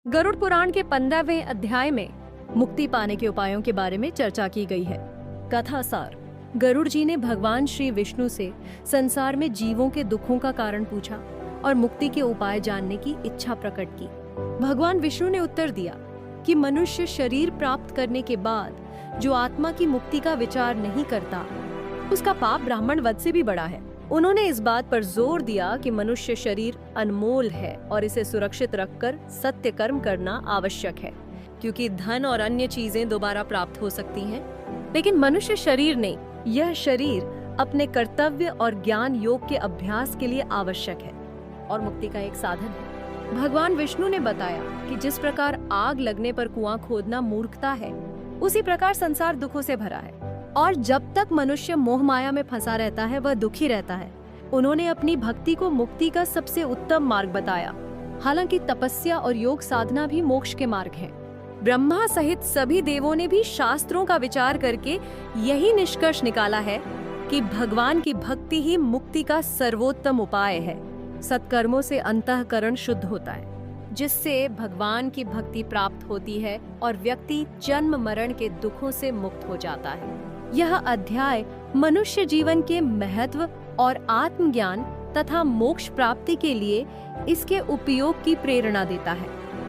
गरुड़ पुराण के 15वें अध्याय में मुक्ति पाने के उपायों के बारे में चर्चा की गई है। कथा सार: गरुड़ जी ने भगवान श्री विष्णु से संसार में जीवों के दुखों का कारण पूछा और मुक्ति के उपाय जानने की इच्छा प्रकट की। भगवान विष्णु ने उत्तर दिया कि मनुष्य शरीर प्राप्त करने के बाद जो आत्मा की मुक्ति का विचार नहीं करता, उसका पाप ब्राह्मण वध से भी बड़ा है। उन्होंने इस बात पर जोर दिया कि मनुष्य शरीर अनमोल है और इसे सुरक्षित रखकर सत्य कर्म करना आवश्यक है, क्योंकि धन और अन्य चीजें दोबारा प्राप्त हो सकती हैं। लेकिन मनुष्य शरीर नहीं, यह शरीर अपने कर्तव्य और ज्ञान योग के अभ्यास के लिए आवश्यक है और मुक्ति का एक साधन है। भगवान विष्णु ने बताया कि जिस प्रकार आग लगने पर कुआं खोदना मूर्खता है, उसी प्रकार संसार दुखों से भरा है और जब तक मनुष्य मोह माया में फंसा रहता है वह दुखी रहता है। उन्होंने अपनी भक्ति को मुक्ति का सबसे उत्तम मार्ग बताया। हालांकि तपस्या और योग साधना भी मोक्ष के मार्ग हैं। ब्रह्मा सहित सभी देवों ने भी शास्त्रों का विचार करके यही निष्कर्ष निकाला है कि भगवान की भक्ति ही मुक्ति का सर्वोत्तम उपाय है। सत्कर्मों से अंतःकरण शुद्ध होता है, जिससे भगवान की भक्ति प्राप्त होती है और व्यक्ति जन्म मरण के दुखों से मुक्त हो जाता है। यह अध्याय मनुष्य जीवन के महत्व और आत्मज्ञान तथा मोक्ष प्राप्ति के लिए इसके उपयोग की प्रेरणा देता है।